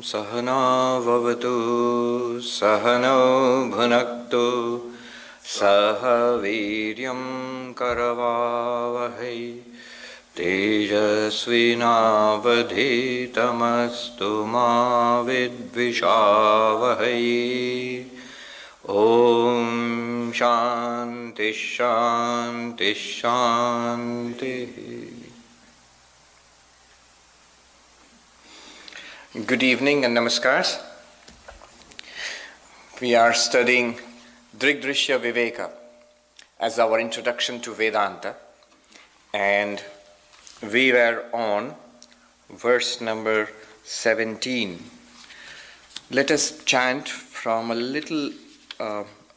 Sahana vavatu sahano bhunaktu saha viryam karavavahai tejasvinavadhitamastu ma vidvishavahai. Om Shanti Shanti Shanti. Good evening and namaskars. We are studying Drg-Drśya-Viveka as our introduction to Vedanta, and we were on verse number 17. Let us chant from a little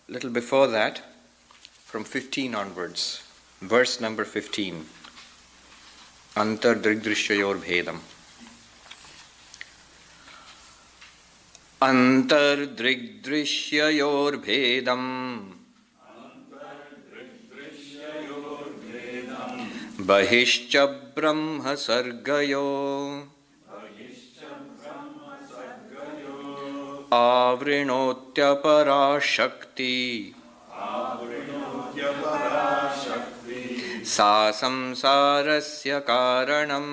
before that, from 15 onwards. Verse number 15. Drg-Drśya-Viveka. Drg-Drśya-Viveka Bahishcha Brahma Sargayo Avrinotya Parashakti Sa samsarasya karanam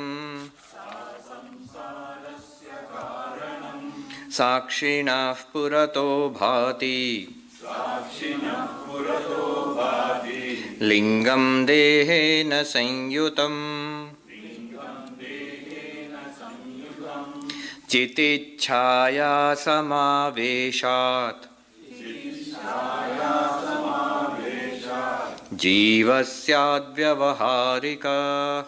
Sakshinah purato bhati Lingam dehena sanyutam Chitichhaya samaveshat Jivasyadvyavaharika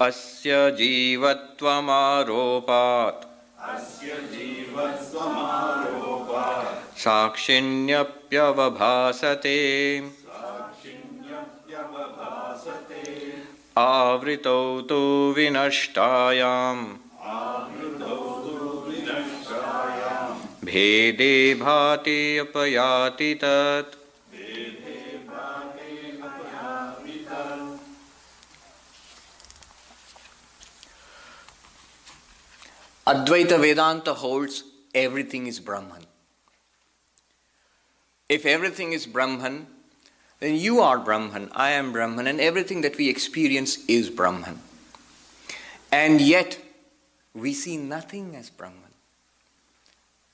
Asya jivattvamaropat Sakshinyapyavabhasate Avrito tu vinashtayam Bhede bhati apayati tat. Advaita-Vedanta holds everything is Brahman. If everything is Brahman, then you are Brahman, I am Brahman, and everything that we experience is Brahman. And yet, we see nothing as Brahman.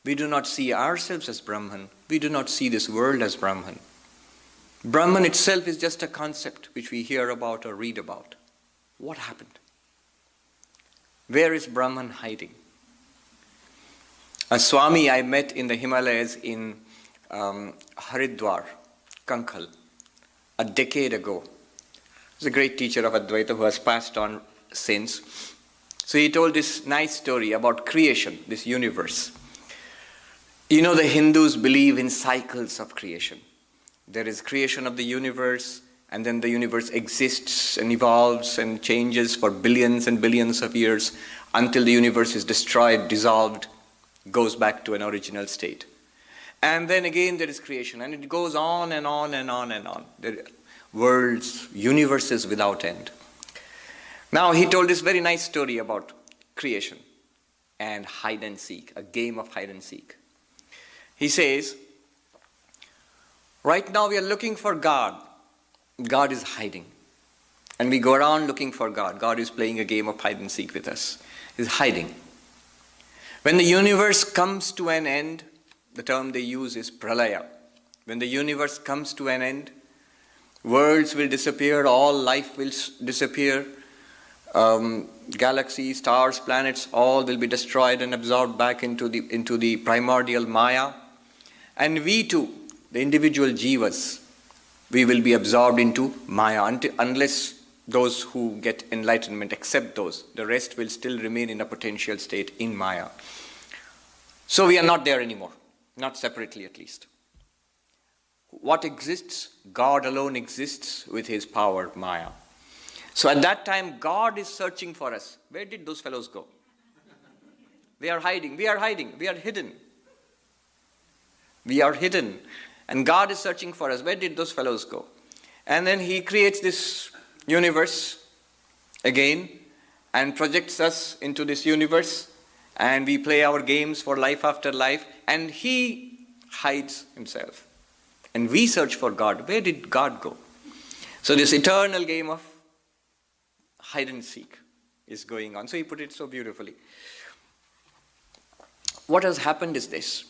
We do not see ourselves as Brahman. We do not see this world as Brahman. Brahman itself is just a concept which we hear about or read about. What happened? Where is Brahman hiding? A Swami I met in the Himalayas in Haridwar, Kankhal, a decade ago. He's a great teacher of Advaita who has passed on since. So he told this nice story about creation, this universe. You know, the Hindus believe in cycles of creation. There is creation of the universe, and then the universe exists and evolves and changes for billions and billions of years until the universe is destroyed, dissolved, goes back to an original state. And then again there is creation, and it goes on and on and on and on. There are worlds, universes without end. Now he told this very nice story about creation and hide and seek, a game of hide and seek. He says, right now we are looking for God. God is hiding. And we go around looking for God. God is playing a game of hide and seek with us. He's hiding. When the universe comes to an end, the term they use is pralaya. When the universe comes to an end, worlds will disappear, all life will disappear, galaxies, stars, planets, all will be destroyed and absorbed back into the primordial Maya. And we too, the individual jivas, we will be absorbed into Maya unless those who get enlightenment accept those. The rest will still remain in a potential state in Maya. So we are not there anymore, not separately at least. What exists? God alone exists with his power, Maya. So at that time, God is searching for us. Where did those fellows go? They are hiding. We are hiding. We are hidden. We are hidden. And God is searching for us. Where did those fellows go? And then he creates this universe again, and projects us into this universe, and we play our games for life after life, and he hides himself. And we search for God. Where did God go? So this eternal game of hide and seek is going on. So he put it so beautifully. What has happened is this.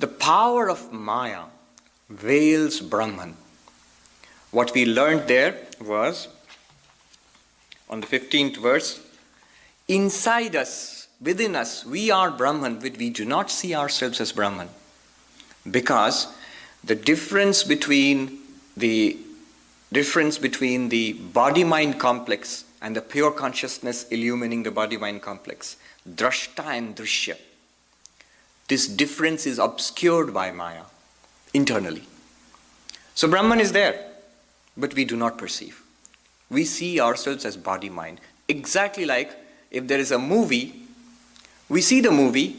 The power of Maya veils Brahman. What we learned there was, on the 15th verse, inside us, within us, we are Brahman, but we do not see ourselves as Brahman. Because the difference between the body-mind complex and the pure consciousness illumining the body-mind complex, drashta and drishya, this difference is obscured by Maya internally. So Brahman is there, but we do not perceive. We see ourselves as body-mind. Exactly like if there is a movie, we see the movie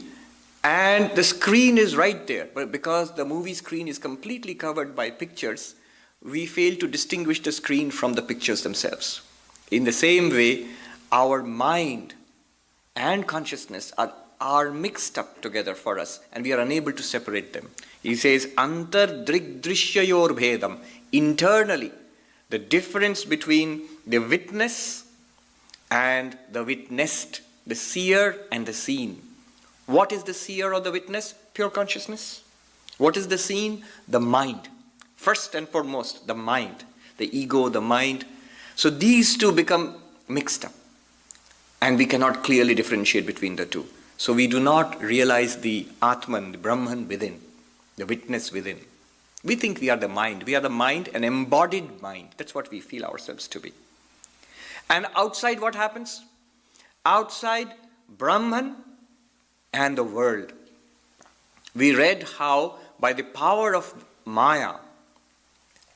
and the screen is right there. But because the movie screen is completely covered by pictures, we fail to distinguish the screen from the pictures themselves. In the same way, our mind and consciousness are mixed up together for us, and we are unable to separate them. He says, Drg-Drśya-Viveka. Internally, the difference between the witness and the witnessed, the seer and the seen. What is the seer or the witness? Pure consciousness. What is the seen? The mind. First and foremost, the mind. The ego, the mind. So these two become mixed up. And we cannot clearly differentiate between the two. So we do not realize the Atman, the Brahman within, the witness within. We think we are the mind. We are the mind, an embodied mind. That's what we feel ourselves to be. And outside what happens? Outside Brahman and the world. We read how by the power of Maya,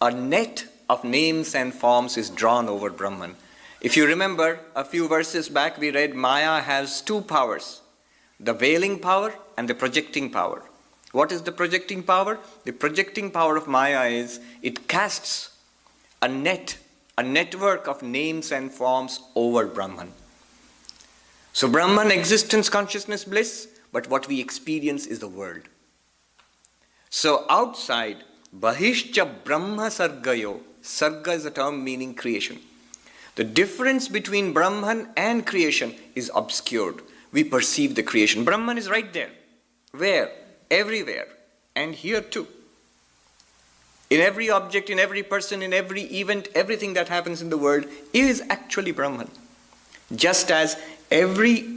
a net of names and forms is drawn over Brahman. If you remember, a few verses back we read Maya has two powers, the veiling power and the projecting power. What is the projecting power? The projecting power of Maya is it casts a network of names and forms over Brahman. So Brahman, existence, consciousness, bliss, but what we experience is the world. So outside, Bahishcha Brahma Sargayo, Sarga is a term meaning creation. The difference between Brahman and creation is obscured. We perceive the creation. Brahman is right there. Where? Everywhere. And here too. In every object, in every person, in every event, everything that happens in the world is actually Brahman. Just as every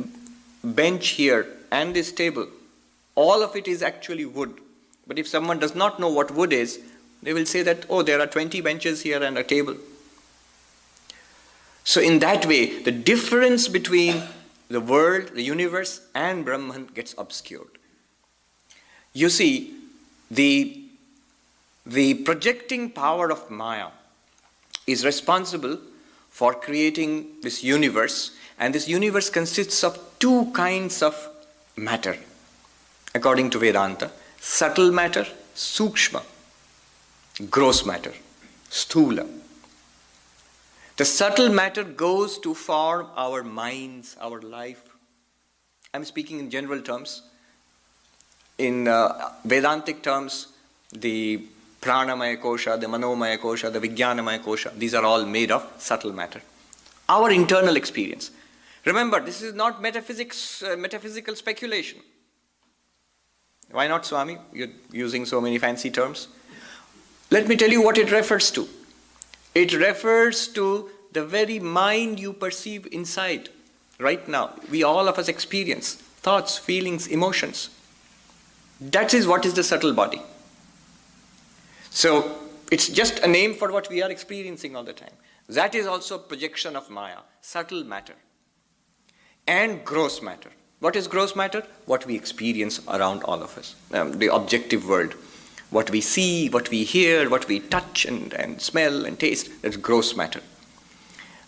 bench here and this table, all of it is actually wood. But if someone does not know what wood is, they will say that, oh, there are 20 benches here and a table. So in that way, the difference between the world, the universe, and Brahman gets obscured. You see, the projecting power of Maya is responsible for creating this universe, and this universe consists of two kinds of matter, according to Vedanta: subtle matter, sukshma, gross matter, sthula. The subtle matter goes to form our minds, our life. I'm speaking in general terms. In Vedantic terms, the pranamaya kosha, the manomaya kosha, the vijnanamaya kosha, these are all made of subtle matter. Our internal experience. Remember, this is not metaphysical speculation. Why not, Swami? You're using so many fancy terms. Let me tell you what it refers to. It refers to the very mind you perceive inside. Right now, all of us experience thoughts, feelings, emotions. That is what is the subtle body. So, it's just a name for what we are experiencing all the time. That is also a projection of Maya, subtle matter. And gross matter. What is gross matter? What we experience around all of us, the objective world. What we see, what we hear, what we touch and smell and taste, that's gross matter.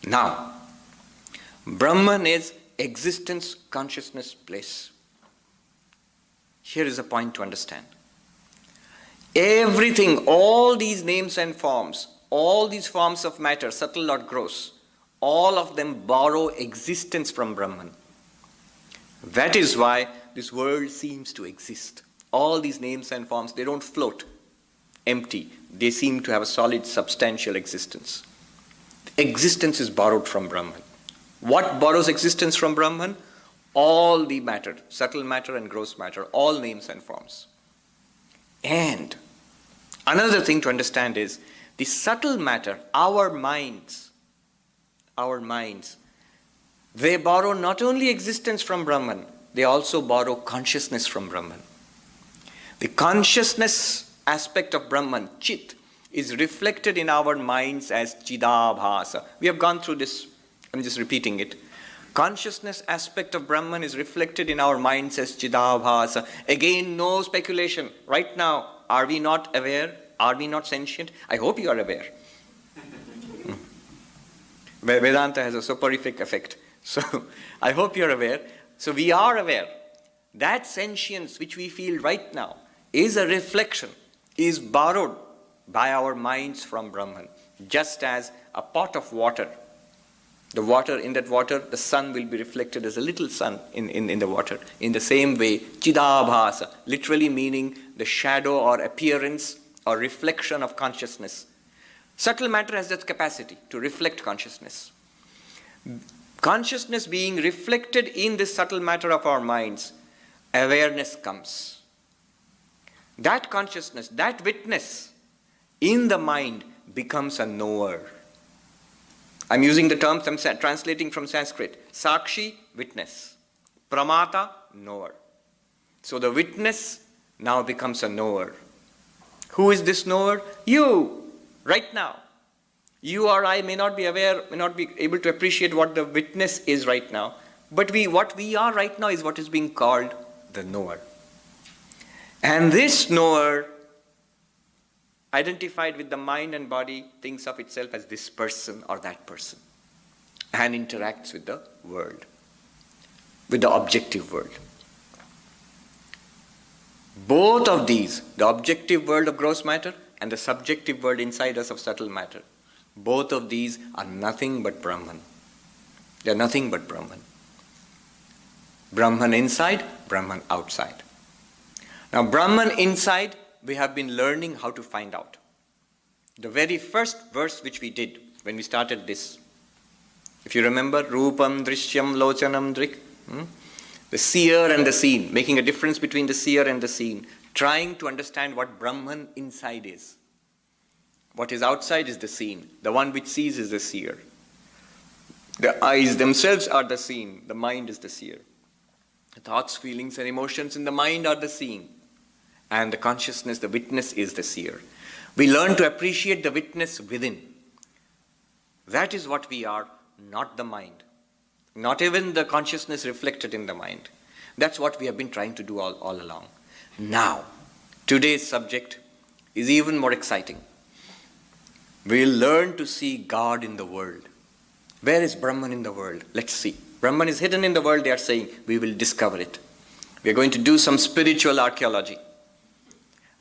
Now, Brahman is existence, consciousness, bliss. Here is a point to understand. Everything, all these names and forms, all these forms of matter, subtle or gross, All of them borrow existence from Brahman. That is why this world seems to exist. All these names and forms, they don't float empty. They seem to have a solid, substantial existence. Existence is borrowed from Brahman. What borrows existence from Brahman? All the matter, subtle matter and gross matter, all names and forms. And another thing to understand is the subtle matter, our minds, they borrow not only existence from Brahman, they also borrow consciousness from Brahman. The consciousness aspect of Brahman, Chit, is reflected in our minds as Chidabhasa. We have gone through this, I'm just repeating it. Consciousness aspect of Brahman is reflected in our minds as Chidabhasa. Again, no speculation. Right now, are we not aware? Are we not sentient? I hope you are aware. Vedanta has a soporific effect. So, I hope you're aware. So, we are aware. That sentience which we feel right now is a reflection, is borrowed by our minds from Brahman. Just as a pot of water, in that water, the sun will be reflected as a little sun in the water. In the same way, Chidabhasa, literally meaning the shadow or appearance or reflection of consciousness. Subtle matter has that capacity to reflect consciousness. Consciousness being reflected in this subtle matter of our minds, awareness comes. That consciousness, that witness in the mind becomes a knower. I'm using the terms I'm translating from Sanskrit. Sakshi, witness. Pramata, knower. So the witness now becomes a knower. Who is this knower? You, right now. You or I may not be aware, may not be able to appreciate what the witness is right now. But what we are right now is what is being called the knower. And this knower, identified with the mind and body, thinks of itself as this person or that person and interacts with the world, with the objective world. Both of these, the objective world of gross matter and the subjective world inside us of subtle matter, both of these are nothing but Brahman. They are nothing but Brahman. Brahman inside, Brahman outside. Now, Brahman inside, we have been learning how to find out. The very first verse which we did when we started this, if you remember, Rupam Drishyam Lochanam Drik, the seer and the seen, making a difference between the seer and the seen, trying to understand what Brahman inside is. What is outside is the seen. The one which sees is the seer. The eyes themselves are the seen. The mind is the seer. The thoughts, feelings, and emotions in the mind are the seen. And the consciousness, the witness, is the seer. We learn to appreciate the witness within. That is what we are, not the mind. Not even the consciousness reflected in the mind. That's what we have been trying to do all along. Now, today's subject is even more exciting. We'll learn to see God in the world. Where is Brahman in the world? Let's see. Brahman is hidden in the world, they are saying. We will discover it. We're going to do some spiritual archaeology.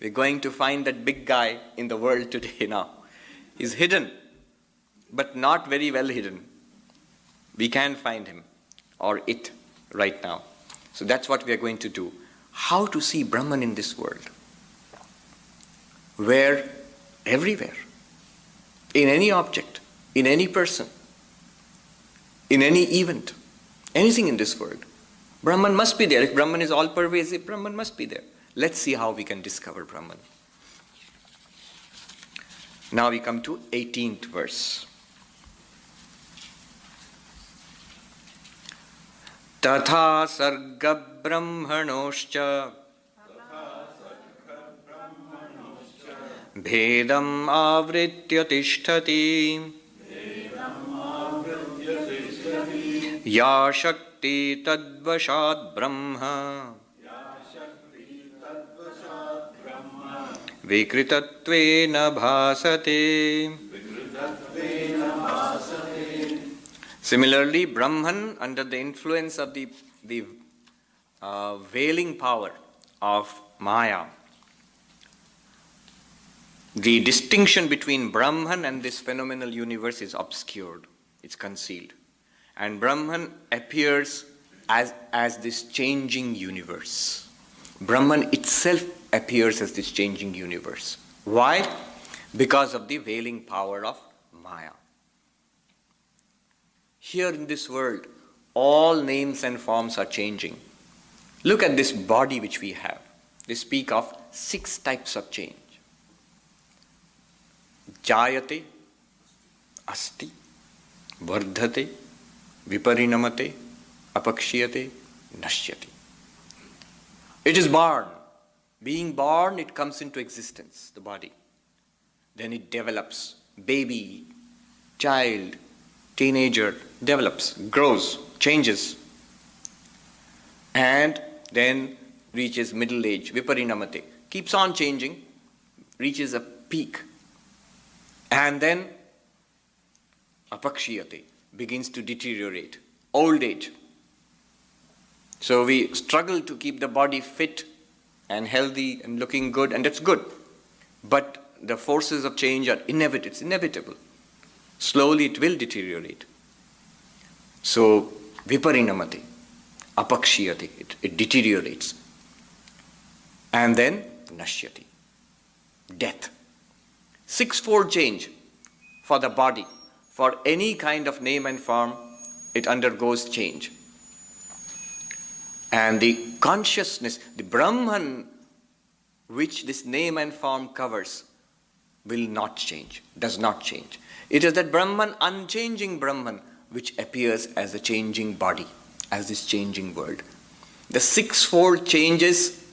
We're going to find that big guy in the world today now. He's hidden, but not very well hidden. We can find him or it right now. So that's what we are going to do. How to see Brahman in this world? Where? Everywhere. In any object, in any person, in any event, anything in this world. Brahman must be there. If Brahman is all-pervasive, Brahman must be there. Let's see how we can discover Brahman. Now we come to 18th verse. Tatha sarga brahmanoscha bhedam avritya tishtati ya shakti tadvashat brahma vikritattvena bhasate. Similarly, Brahman, under the influence of the veiling power of Maya, the distinction between Brahman and this phenomenal universe is obscured. It's concealed. And Brahman appears as this changing universe. Brahman itself appears as this changing universe. Why? Because of the veiling power of Maya. Here in this world, all names and forms are changing. Look at this body which we have. They speak of 6 types of change. Jayate, asti, vardhate, viparinamate, apakshiyate, nashyate. It is born. Being born, it comes into existence, the body. Then it develops. Baby, child, teenager, develops, grows, changes. And then reaches middle age, viparinamate, keeps on changing, reaches a peak. And then apakshiyate, begins to deteriorate, old age. So we struggle to keep the body fit and healthy and looking good, and that's good. But the forces of change are inevitable. It's inevitable. Slowly it will deteriorate. So viparinamate, apakshiyate, it deteriorates. And then nashyati, death. 6-fold change for the body. For any kind of name and form, it undergoes change. And the consciousness, the Brahman, which this name and form covers, will not change, does not change. It is that Brahman, unchanging Brahman, which appears as a changing body, as this changing world. The 6-fold changes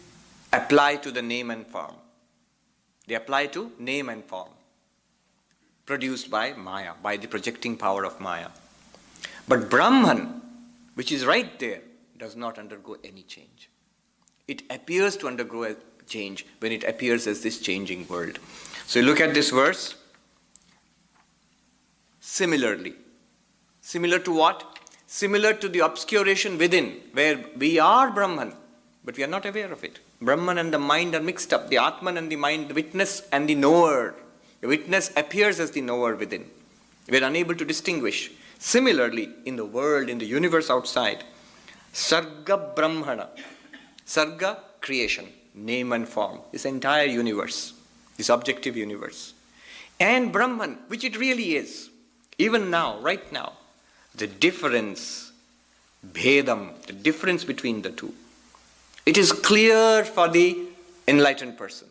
apply to the name and form. They apply to name and form, produced by Maya, by the projecting power of Maya. But Brahman, which is right there, does not undergo any change. It appears to undergo a change when it appears as this changing world. So you look at this verse. Similarly. Similar to what? Similar to the obscuration within, where we are Brahman, but we are not aware of it. Brahman and the mind are mixed up. The Atman and the mind, the witness and the knower. The witness appears as the knower within. We are unable to distinguish. Similarly, in the world, in the universe outside, Sarga Brahmana, Sarga, creation, name and form, this entire universe, this objective universe. And Brahman, which it really is, even now, right now, the difference, bhedam, the difference between the two. It is clear for the enlightened person.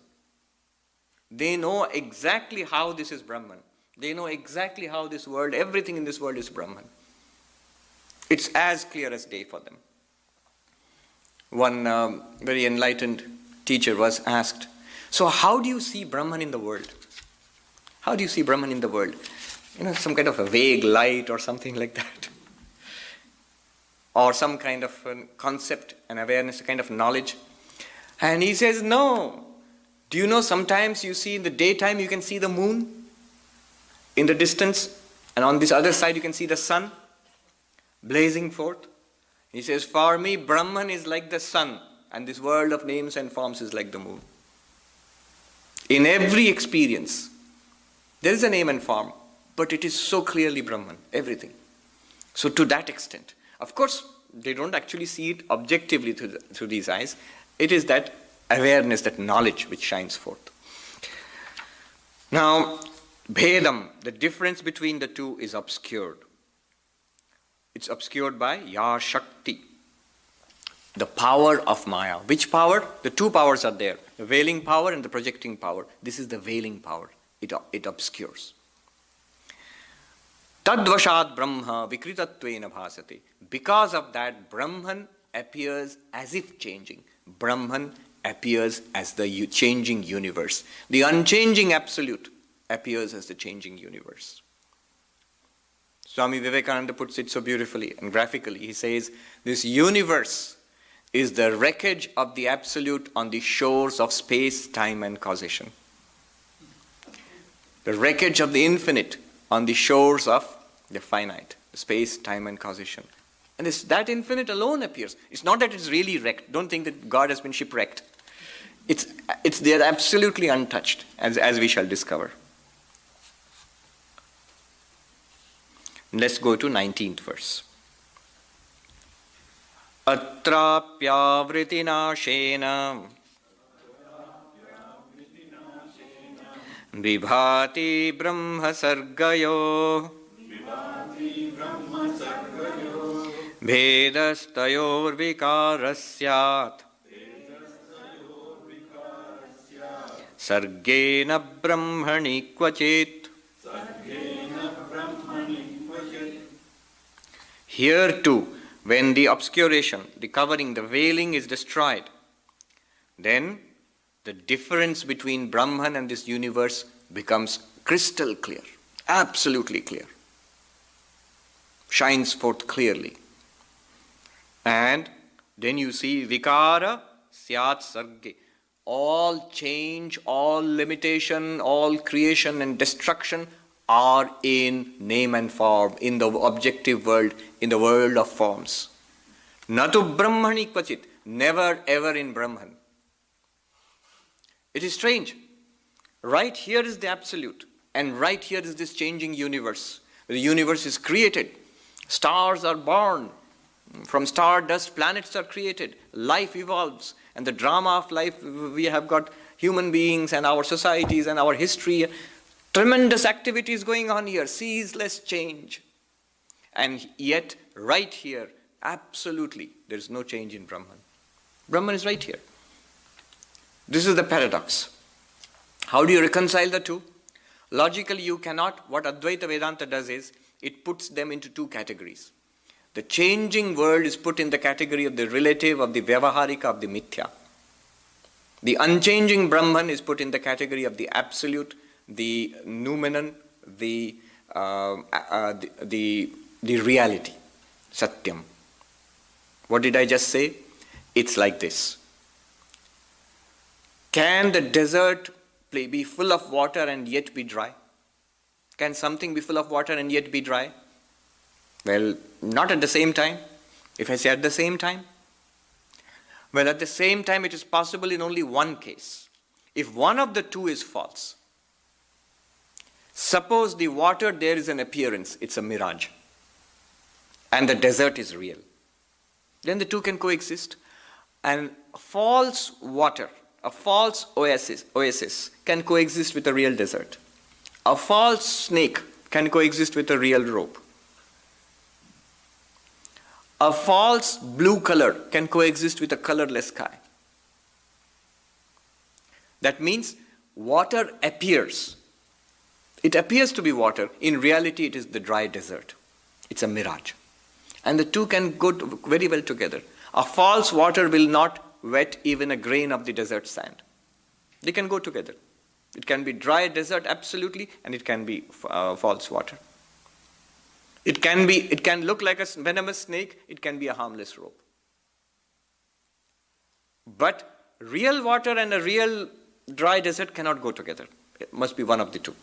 They know exactly how this is Brahman. They know exactly how this world, everything in this world is Brahman. It's as clear as day for them. One very enlightened teacher was asked, so how do you see Brahman in the world? How do you see Brahman in the world? Some kind of a vague light or something like that. Or some kind of concept, an awareness, a kind of knowledge. And he says, no. Do you know sometimes you see in the daytime you can see the moon in the distance, and on this other side you can see the sun blazing forth? He says, for me, Brahman is like the sun, and this world of names and forms is like the moon. In every experience, there is a name and form, but it is so clearly Brahman, everything. So to that extent, of course, they don't actually see it objectively through these eyes. It is that awareness, that knowledge which shines forth. Now, bhedam, the difference between the two is obscured. It's obscured by ya shakti, the power of Maya. Which power? The two powers are there, the veiling power and the projecting power. This is the veiling power. It obscures. Tadvashat Brahma vikritattvena bhasate. Because of that, Brahman appears as if changing. Brahman appears as the changing universe. The unchanging absolute appears as the changing universe. Swami Vivekananda puts it so beautifully and graphically. He says, this universe is the wreckage of the absolute on the shores of space, time and causation. The wreckage of the infinite on the shores of the finite, space, time and causation. And that infinite alone appears. It's not that it's really wrecked. Don't think that God has been shipwrecked. It's there absolutely untouched, as we shall discover. Let's go to 19th verse. Atrapyavriti-nashena vibhati brahma sargayo vedastayor vikarasyat sargena brahmani kvachit. Here too, when the obscuration, the covering, the veiling is destroyed, then the difference between Brahman and this universe becomes crystal clear, absolutely clear, shines forth clearly. And then you see vikara syat sarge. All change, all limitation, all creation and destruction are in name and form, in the objective world, in the world of forms. Natu brahmani kvachit, never ever in Brahman. It is strange. Right here is the absolute, and right here is this changing universe. The universe is created. Stars are born. From stardust, planets are created. Life evolves. And the drama of life, we have got human beings and our societies and our history. Tremendous activities going on here. Ceaseless change. And yet, right here, absolutely, there is no change in Brahman. Brahman is right here. This is the paradox. How do you reconcile the two? Logically, you cannot. What Advaita-Vedanta does is, it puts them into two categories. The changing world is put in the category of the relative, of the vyavaharika, of the mithya. The unchanging Brahman is put in the category of the absolute, the noumenon, the reality, satyam. What did I just say? It's like this. Can the desert be full of water and yet be dry? Can something be full of water and yet be dry? Well, not at the same time. If I say at the same time, well, at the same time it is possible in only one case. If one of the two is false. Suppose the water, there is an appearance, it's a mirage, and the desert is real. Then the two can coexist. And false water, a false oasis can coexist with a real desert. A false snake can coexist with a real rope. A false blue color can coexist with a colorless sky. That means water appears. It appears to be water. In reality, it is the dry desert. It's a mirage. And the two can go very well together. A false water will not wet even a grain of the desert sand. They can go together. It can be dry desert absolutely, and it can be false water. It can look like a venomous snake, it can be a harmless rope. But real water and a real dry desert cannot go together. It must be one of the two.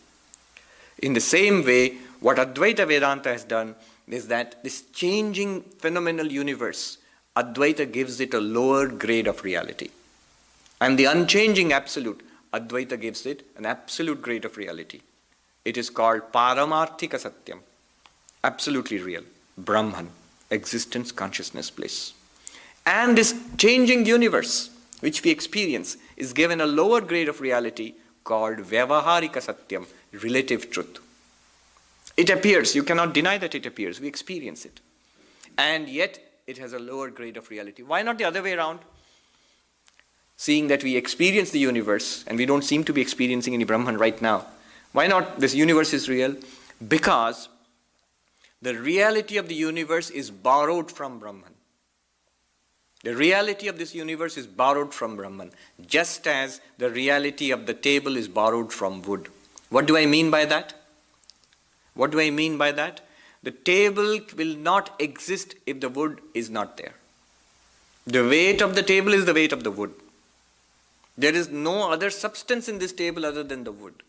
In the same way, what Advaita Vedanta has done is that this changing phenomenal universe, Advaita gives it a lower grade of reality. And the unchanging absolute, Advaita gives it an absolute grade of reality. It is called Paramarthika Satyam. Absolutely real. Brahman. Existence, consciousness, bliss. And this changing universe, which we experience, is given a lower grade of reality called Vyavaharika Satyam, relative truth. It appears. You cannot deny that it appears. We experience it. And yet, it has a lower grade of reality. Why not the other way around? Seeing that we experience the universe, and we don't seem to be experiencing any Brahman right now. Why not this universe is real? Because the reality of the universe is borrowed from Brahman. The reality of this universe is borrowed from Brahman, just as the reality of the table is borrowed from wood. What do I mean by that? What do I mean by that? The table will not exist if the wood is not there. The weight of the table is the weight of the wood. There is no other substance in this table other than the wood.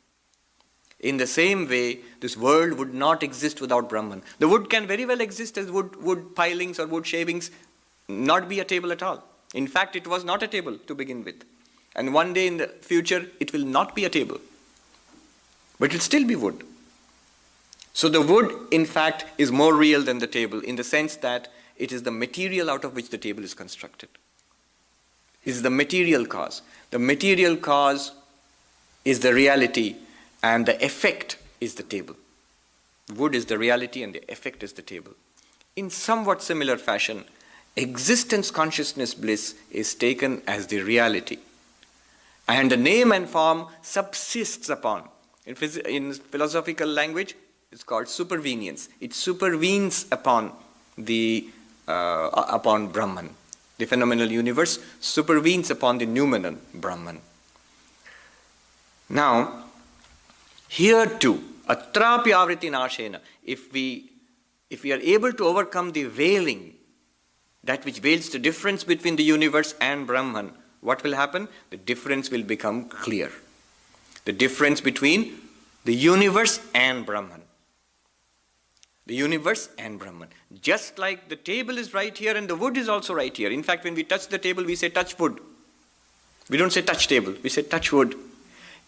In the same way, this world would not exist without Brahman. The wood can very well exist as wood pilings or wood shavings, not be a table at all. In fact, it was not a table to begin with. And one day in the future, it will not be a table. But it will still be wood. So the wood, in fact, is more real than the table in the sense that it is the material out of which the table is constructed. It is the material cause. The material cause is the reality and the effect is the table. Wood is the reality and the effect is the table. In somewhat similar fashion, existence consciousness bliss is taken as the reality. And the name and form subsists upon. In philosophical language, it's called supervenience. It supervenes upon upon Brahman. The phenomenal universe supervenes upon the noumenal Brahman. Now, here too, atrapi avriti nashena, if we are able to overcome the veiling, that which veils the difference between the universe and Brahman, what will happen? The difference will become clear. The difference between the universe and Brahman. The universe and Brahman. Just like the table is right here and the wood is also right here. In fact, when we touch the table, we say touch wood. We don't say touch table, we say touch wood.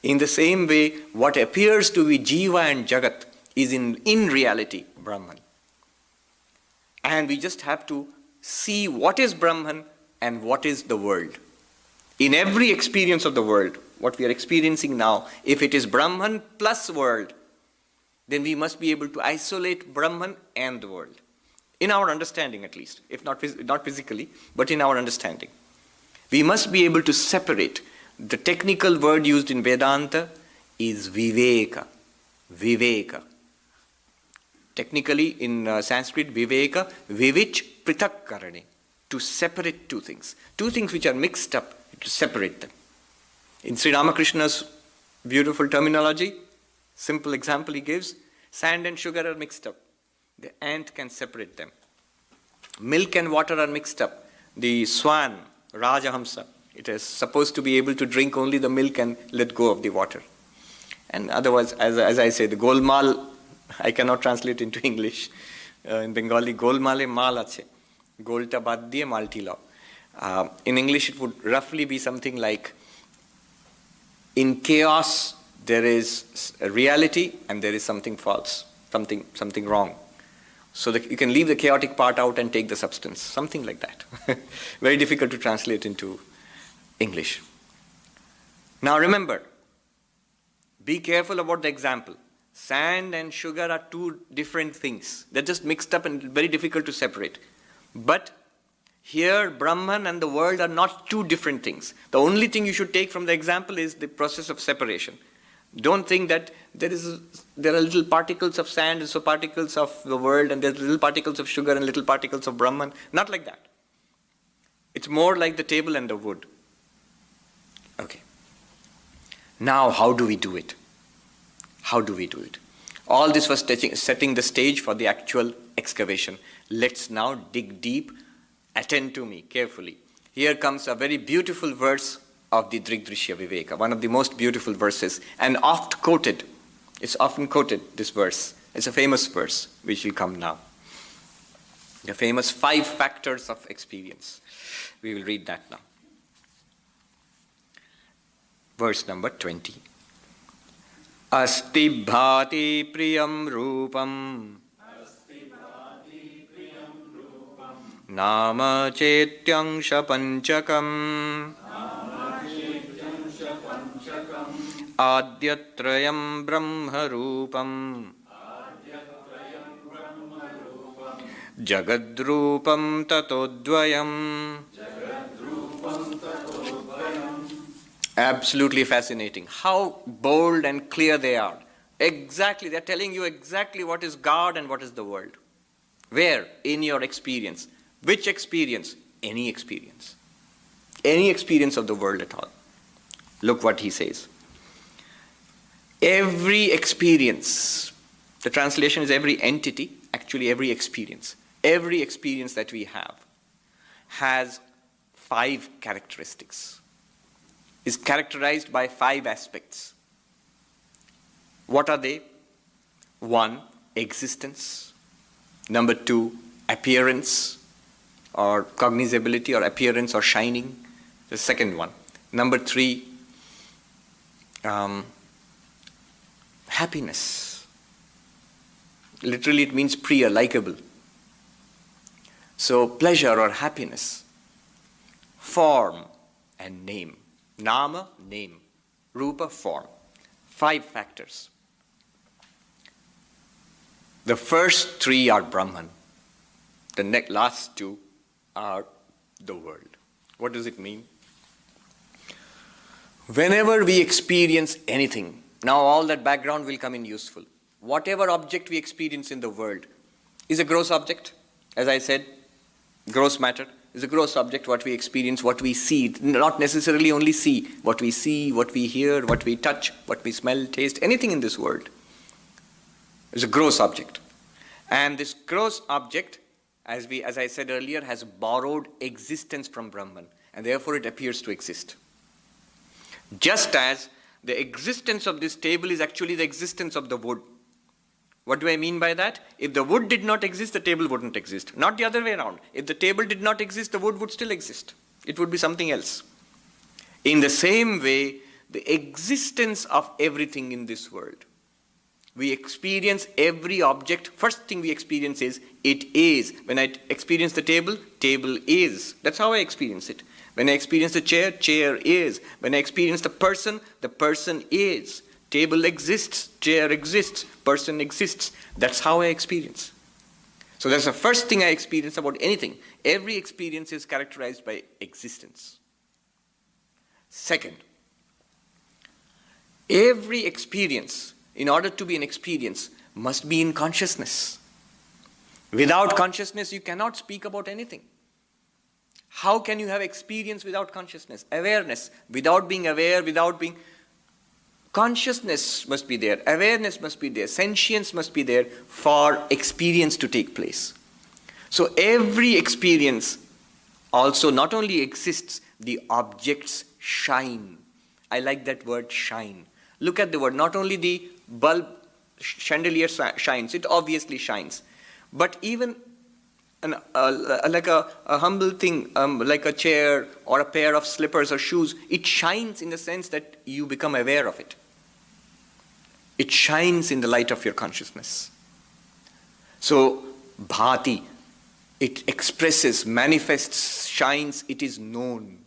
In the same way, what appears to be Jiva and Jagat is in reality Brahman. And we just have to see what is Brahman and what is the world. In every experience of the world, what we are experiencing now, if it is Brahman plus world, then we must be able to isolate Brahman and the world. In our understanding at least, if not physically, but in our understanding. We must be able to separate. The technical word used in Vedanta is Viveka. Viveka. Technically in Sanskrit, Viveka, Vivich Pritak Karane. To separate two things. Two things which are mixed up, to separate them. In Sri Ramakrishna's beautiful terminology, simple example he gives, sand and sugar are mixed up. The ant can separate them. Milk and water are mixed up. The swan, Rajahamsa, it is supposed to be able to drink only the milk and let go of the water. And otherwise, as I say, the golmal, I cannot translate into English. In Bengali, golmale mal ache. Golta bad diye malti law. In English, it would roughly be something like, in chaos, there is a reality and there is something false, something wrong. So that you can leave the chaotic part out and take the substance, something like that. Very difficult to translate into English. Now remember, be careful about the example. Sand and sugar are two different things. They're just mixed up and very difficult to separate. But here, Brahman and the world are not two different things. The only thing you should take from the example is the process of separation. Don't think that there are little particles of sand and so particles of the world and there's little particles of sugar and little particles of Brahman. Not like that. It's more like the table and the wood. Okay. Now, how do we do it? How do we do it? All this was setting the stage for the actual excavation. Let's now dig deep. Attend to me carefully. Here comes a very beautiful verse of the Drg-Drśya-Viveka, one of the most beautiful verses, and oft quoted. It's often quoted, this verse. It's a famous verse, which will come now. The famous 5 factors of experience. We will read that now. Verse number 20. Asti bhati priyam rupam Nama chetyangsha panchakam Adyatrayam brahma rupam Jagadrupam tatodvayam. Absolutely fascinating. How bold and clear they are. Exactly, they're telling you exactly what is God and what is the world. Where? In your experience. Which experience? Any experience. Any experience of the world at all. Look what he says. Every experience, the translation is every entity, actually every experience. Every experience that we have has 5 characteristics. Is characterized by 5 aspects. What are they? 1, existence. Number 2, appearance or cognizability or appearance or shining. The second one. Number 3, happiness. Literally it means priya, likable. So pleasure or happiness. Form and name. Nama, name. Rupa, form. 5 factors. The first 3 are Brahman. The last 2 are the world. What does it mean? Whenever we experience anything, now all that background will come in useful. Whatever object we experience in the world is a gross object. As I said, gross matter is a gross object, what we experience, what we see. Not necessarily only see. What we see, what we hear, what we touch, what we smell, taste, anything in this world is a gross object. And this gross object, as I said earlier, has borrowed existence from Brahman, and therefore it appears to exist. Just as the existence of this table is actually the existence of the wood. What do I mean by that? If the wood did not exist, the table wouldn't exist. Not the other way around. If the table did not exist, the wood would still exist. It would be something else. In the same way, the existence of everything in this world. We experience every object. First thing we experience is, it is. When I experience the table, table is. That's how I experience it. When I experience the chair, chair is. When I experience the person is. Table exists, chair exists, person exists. That's how I experience. So that's the first thing I experience about anything. Every experience is characterized by existence. Second, every experience, in order to be an experience, must be in consciousness. Without consciousness, you cannot speak about anything. How can you have experience without consciousness? Awareness. Without being aware, consciousness must be there, awareness must be there, sentience must be there for experience to take place. So every experience also not only exists, the objects shine. I like that word, shine. Look at the word, not only the bulb chandelier shines, it obviously shines, but even like a humble thing, like a chair or a pair of slippers or shoes, it shines in the sense that you become aware of it. It shines in the light of your consciousness. So, bhati, it expresses, manifests, shines, it is known.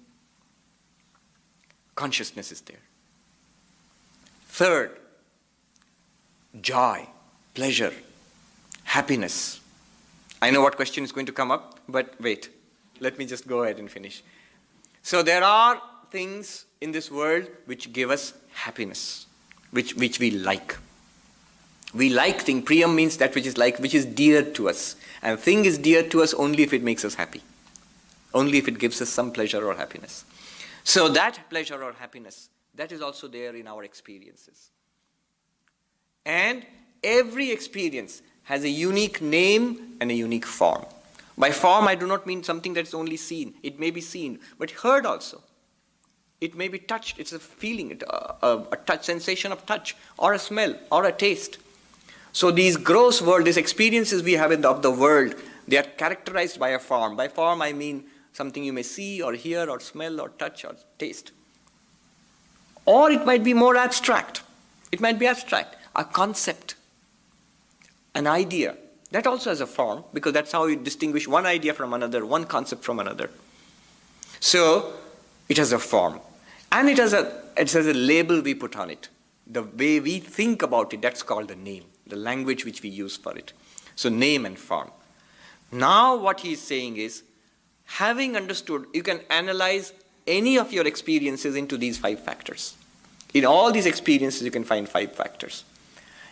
Consciousness is there. Third, joy, pleasure, happiness. I know what question is going to come up, but wait. Let me just go ahead and finish. So there are things in this world which give us happiness, which we like. We like thing. Priyam means that which is like, which is dear to us. And thing is dear to us only if it makes us happy. Only if it gives us some pleasure or happiness. So that pleasure or happiness, that is also there in our experiences. And every experience has a unique name and a unique form. By form, I do not mean something that's only seen. It may be seen, but heard also. It may be touched. It's a feeling, a touch, sensation of touch, or a smell, or a taste. So these gross world, these experiences we have of the world, they are characterized by a form. By form, I mean something you may see, or hear, or smell, or touch, or taste. Or it might be more abstract. It might be abstract. A concept. An idea. That also has a form, because that's how you distinguish one idea from another, one concept from another. So, it has a form. And it has a label we put on it. The way we think about it, that's called the name, the language which we use for it. So, name and form. Now, what he is saying is, having understood, you can analyze any of your experiences into these 5 factors. In all these experiences, you can find 5 factors.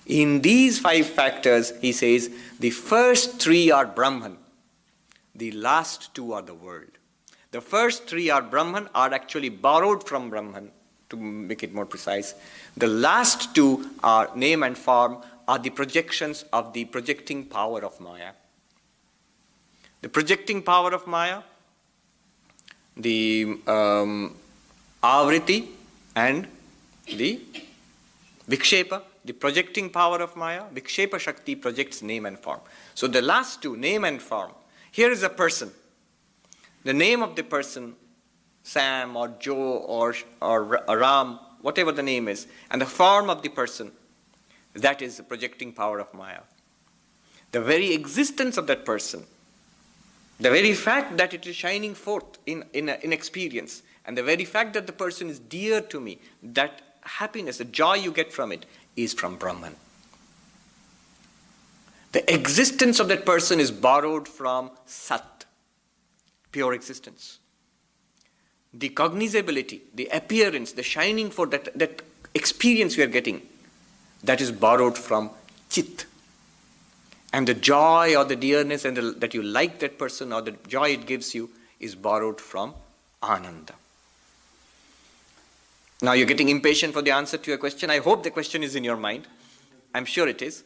In these 5 factors, he says, the first 3 are Brahman. The last 2 are the world. The first 3 are Brahman, are actually borrowed from Brahman, to make it more precise. The last 2 are name and form, are the projections of the projecting power of Maya. The projecting power of Maya, the avriti and the vikshepa. The projecting power of Maya, Vikshepa Shakti projects name and form. So the last 2, name and form. Here is a person. The name of the person, Sam or Joe or Ram, whatever the name is, and the form of the person, that is the projecting power of Maya. The very existence of that person, the very fact that it is shining forth in experience, and the very fact that the person is dear to me, that happiness, the joy you get from it, is from Brahman. The existence of that person is borrowed from Sat, pure existence. The cognizability, the appearance, the shining forth, that experience we are getting, that is borrowed from Chit. And the joy or the dearness and that you like that person or the joy it gives you is borrowed from Ananda. Now you're getting impatient for the answer to your question. I hope the question is in your mind. I'm sure it is.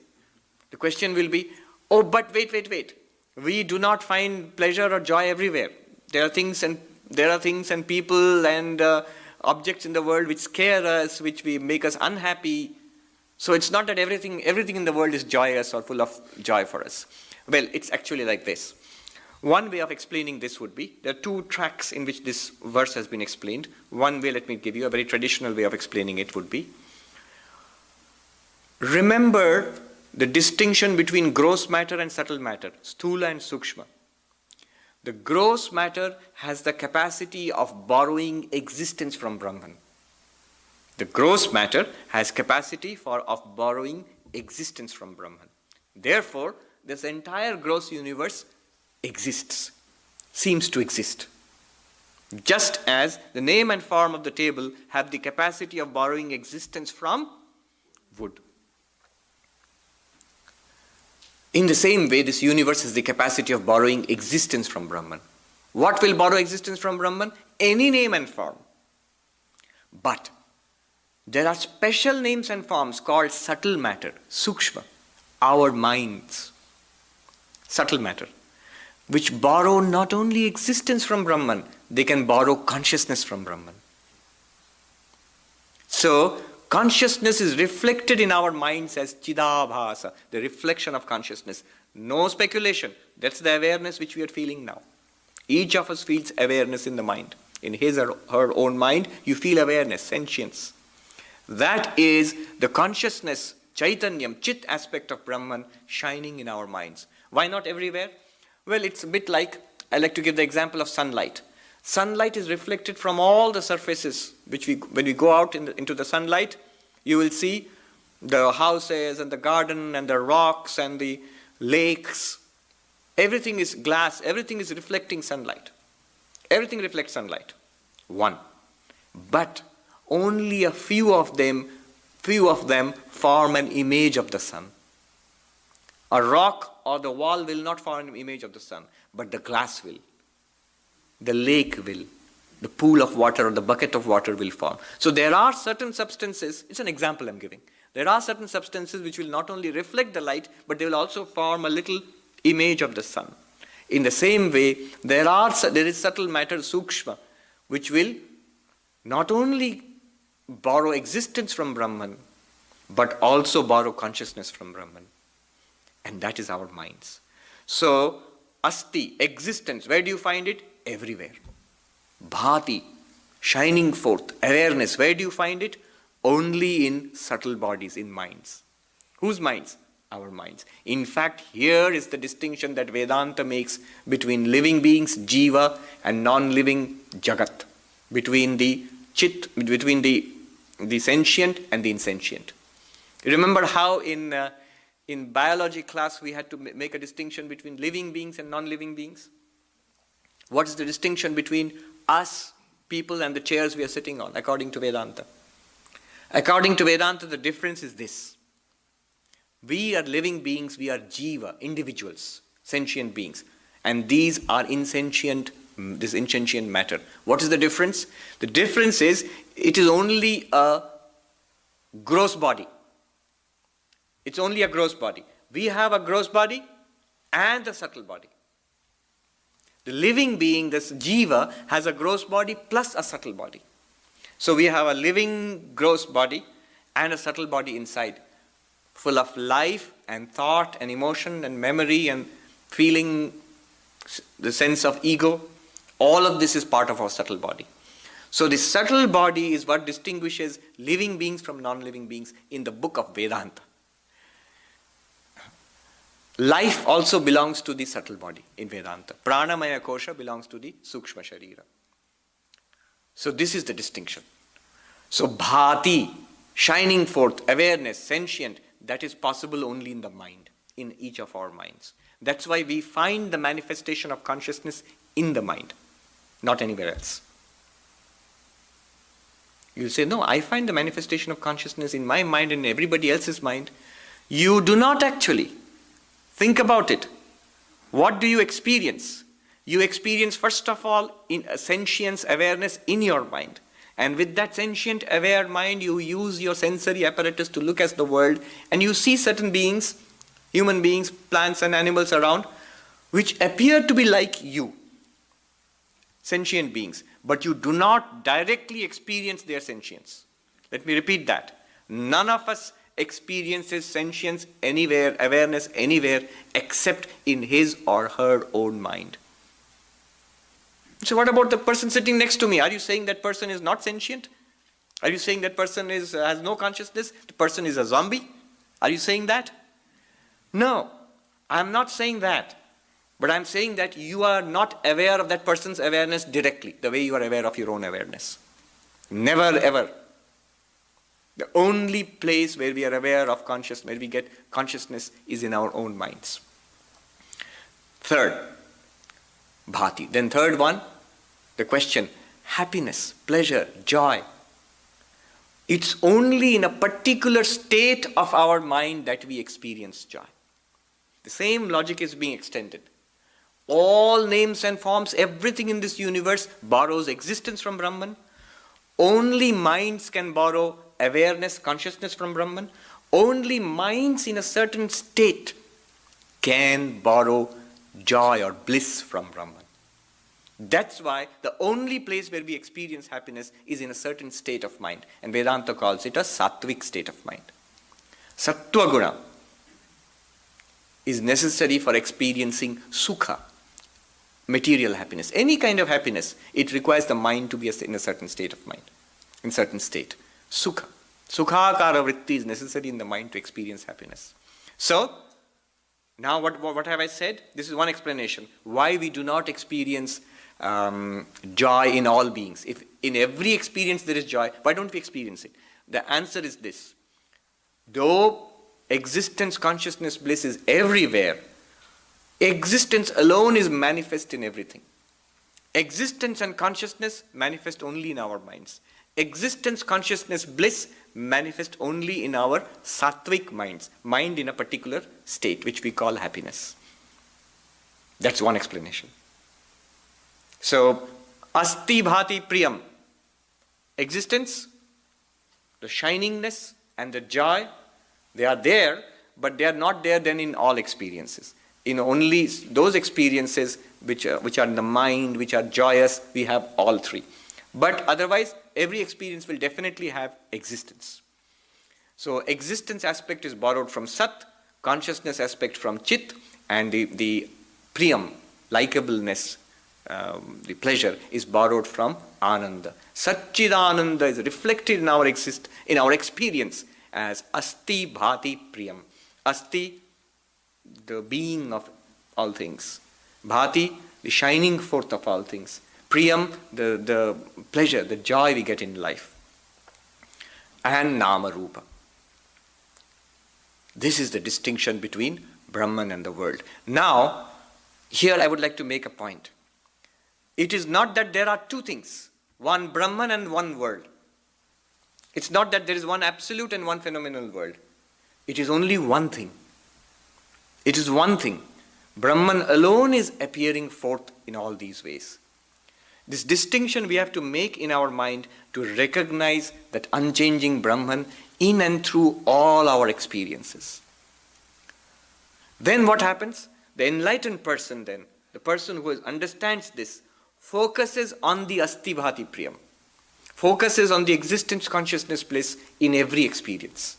The question will be, oh, but wait. We do not find pleasure or joy everywhere. There are things and people and objects in the world which scare us, which make us unhappy. So it's not that everything in the world is joyous or full of joy for us. Well, it's actually like this. One way of explaining this would be, there are two tracks in which this verse has been explained. One way, let me give you a very traditional way of explaining it would be, remember the distinction between gross matter and subtle matter, sthula and sukshma. The gross matter has the capacity of borrowing existence from Brahman. The gross matter has capacity of borrowing existence from Brahman. Therefore, this entire gross universe exists, seems to exist. Just as the name and form of the table have the capacity of borrowing existence from wood. In the same way, this universe has the capacity of borrowing existence from Brahman. What will borrow existence from Brahman? Any name and form. But there are special names and forms called subtle matter, sukshma, our minds, subtle matter, which borrow not only existence from Brahman, they can borrow consciousness from Brahman. So, consciousness is reflected in our minds as chidabhasa, the reflection of consciousness. No speculation. That's the awareness which we are feeling now. Each of us feels awareness in the mind. In his or her own mind, you feel awareness, sentience. That is the consciousness, chaitanyam, chit aspect of Brahman shining in our minds. Why not everywhere? Well, it's a bit like, I like to give the example of sunlight. Sunlight is reflected from all the surfaces, when we go out into the sunlight, you will see the houses and the garden and the rocks and the lakes. Everything is glass, everything is reflecting sunlight. Everything reflects sunlight. One. But only a few of them form an image of the sun. A rock or the wall will not form an image of the sun, but the glass will. The lake will. The pool of water or the bucket of water will form. So there are certain substances, it's an example I'm giving. There are certain substances which will not only reflect the light, but they will also form a little image of the sun. In the same way, there is subtle matter, sukshma, which will not only borrow existence from Brahman, but also borrow consciousness from Brahman. And that is our minds. So, asti, existence, where do you find it? Everywhere. Bhati, shining forth, awareness, where do you find it? Only in subtle bodies, in minds. Whose minds? Our minds. In fact, here is the distinction that Vedanta makes between living beings, jiva, and non-living jagat. Between the chit, between the sentient and the insentient. You remember how in biology class we had to make a distinction between living beings and non-living beings? What is the distinction between us, people, and the chairs we are sitting on, according to Vedanta? According to Vedanta, the difference is this. We are living beings, we are jiva, individuals, sentient beings. And these are insentient matter. What is the difference? The difference is, it is only a gross body. It's only a gross body. We have a gross body and a subtle body. The living being, this jiva, has a gross body plus a subtle body. So we have a living gross body and a subtle body inside, full of life and thought and emotion and memory and feeling, the sense of ego. All of this is part of our subtle body. So the subtle body is what distinguishes living beings from non-living beings in the book of Vedanta. Life also belongs to the subtle body in Vedanta. Pranamaya kosha belongs to the sukshma sharira. So this is the distinction. So bhati, shining forth, awareness, sentient, that is possible only in the mind, in each of our minds. That's why we find the manifestation of consciousness in the mind, not anywhere else. You say, no, I find the manifestation of consciousness in my mind and everybody else's mind. You do not actually. Think about it. What do you experience? You experience, first of all, in a sentience, awareness in your mind. And with that sentient, aware mind, you use your sensory apparatus to look at the world, and you see certain beings, human beings, plants and animals around, which appear to be like you, sentient beings, but you do not directly experience their sentience. Let me repeat that. None of us experiences sentience anywhere, awareness anywhere, except in his or her own mind. So what about the person sitting next to me? Are you saying that person is not sentient? Are you saying that person has no consciousness? The person is a zombie? Are you saying that? No, I'm not saying that. But I'm saying that you are not aware of that person's awareness directly, the way you are aware of your own awareness. Never ever. The only place where we are aware of consciousness, where we get consciousness, is in our own minds. Third, bhati. Then third one, the question, happiness, pleasure, joy. It's only in a particular state of our mind that we experience joy. The same logic is being extended. All names and forms, everything in this universe borrows existence from Brahman. Only minds can borrow awareness, consciousness from Brahman. Only minds in a certain state can borrow joy or bliss from Brahman. That's why the only place where we experience happiness is in a certain state of mind. And Vedanta calls it a sattvic state of mind. Sattva guna is necessary for experiencing sukha, material happiness. Any kind of happiness, it requires the mind to be in a certain state of mind, in certain state. Sukha. Sukhakara vritti is necessary in the mind to experience happiness. So, now what have I said? This is one explanation. Why we do not experience joy in all beings. If in every experience there is joy, why don't we experience it? The answer is this. Though existence, consciousness, bliss is everywhere, existence alone is manifest in everything. Existence and consciousness manifest only in our minds. Existence, consciousness, bliss manifest only in our sattvic minds, mind in a particular state, which we call happiness. That's one explanation. So, asti bhati priyam, existence, the shiningness and the joy, they are there, but they are not there then in all experiences. In only those experiences which are in the mind, which are joyous, we have all three. But otherwise, every experience will definitely have existence. So existence aspect is borrowed from Sat, consciousness aspect from Chit, and the priyam, likableness, the pleasure, is borrowed from Ananda. Satchidananda is reflected in our experience as Asti Bhati Priyam. Asti, the being of all things. Bhati, the shining forth of all things. Priyam, the pleasure, the joy we get in life. And Nama Rupa. This is the distinction between Brahman and the world. Now, here I would like to make a point. It is not that there are two things, one Brahman and one world. It's not that there is one absolute and one phenomenal world. It is only one thing. It is one thing. Brahman alone is appearing forth in all these ways. This distinction we have to make in our mind to recognize that unchanging Brahman in and through all our experiences. Then what happens? The enlightened person then, the person who understands this, focuses on the Asti Bhati Priyam, focuses on the existence, consciousness, bliss in every experience.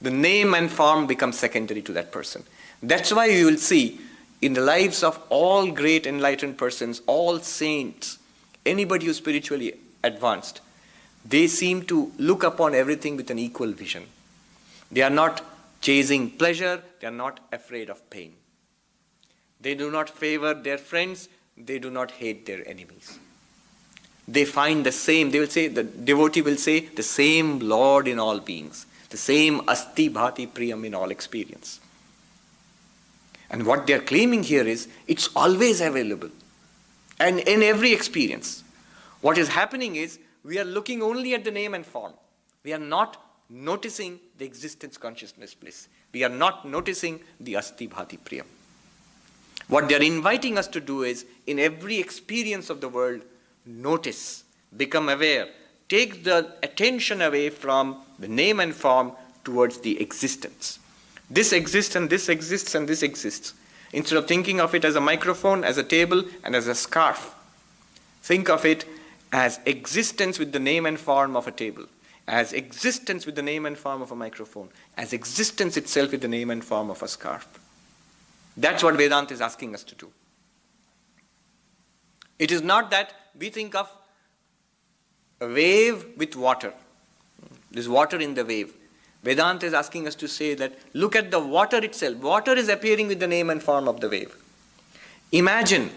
The name and form become secondary to that person. That's why you will see in the lives of all great enlightened persons, all saints, anybody who's spiritually advanced, they seem to look upon everything with an equal vision. They are not chasing pleasure, they are not afraid of pain. They do not favor their friends, they do not hate their enemies. They find the same, they will say, the devotee will say, the same Lord in all beings, the same asti bhati priyam in all experience. And what they are claiming here is, it's always available. And in every experience. What is happening is, we are looking only at the name and form. We are not noticing the existence consciousness bliss. We are not noticing the asti bhati priyam. What they are inviting us to do is, in every experience of the world, notice, become aware, take the attention away from the name and form towards the existence. This exists and this exists and this exists. Instead of thinking of it as a microphone, as a table, and as a scarf, think of it as existence with the name and form of a table, as existence with the name and form of a microphone, as existence itself with the name and form of a scarf. That's what Vedanta is asking us to do. It is not that we think of a wave with water. There's water in the wave. Vedanta is asking us to say that, look at the water itself. Water is appearing with the name and form of the wave. Imagine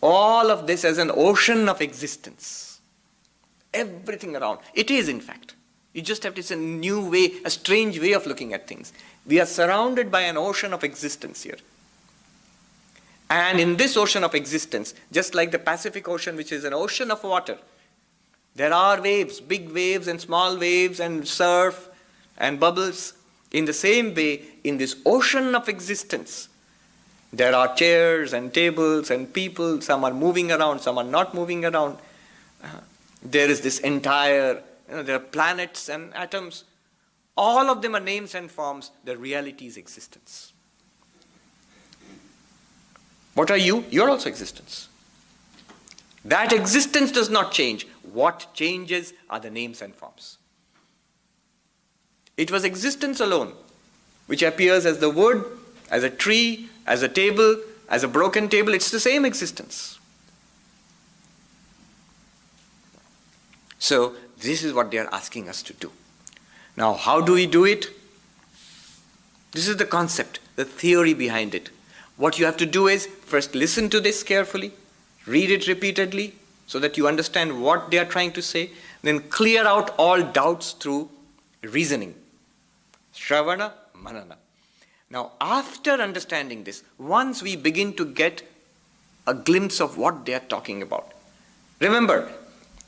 all of this as an ocean of existence. Everything around. It is, in fact. You just have to, it's a new way, a strange way of looking at things. We are surrounded by an ocean of existence here. And in this ocean of existence, just like the Pacific Ocean, which is an ocean of water, there are waves, big waves and small waves and surf and bubbles. In the same way, in this ocean of existence, there are chairs and tables and people. Some are moving around, some are not moving around. There is this entire, there are planets and atoms. All of them are names and forms. The reality is existence. What are you? You are also existence. That existence does not change. What changes are the names and forms. It was existence alone, which appears as the wood, as a tree, as a table, as a broken table. It's the same existence. So, this is what they are asking us to do. Now, how do we do it? This is the concept, the theory behind it. What you have to do is, first listen to this carefully, read it repeatedly, so that you understand what they are trying to say, then clear out all doubts through reasoning. Shravana, manana. Now, after understanding this, once we begin to get a glimpse of what they are talking about, remember,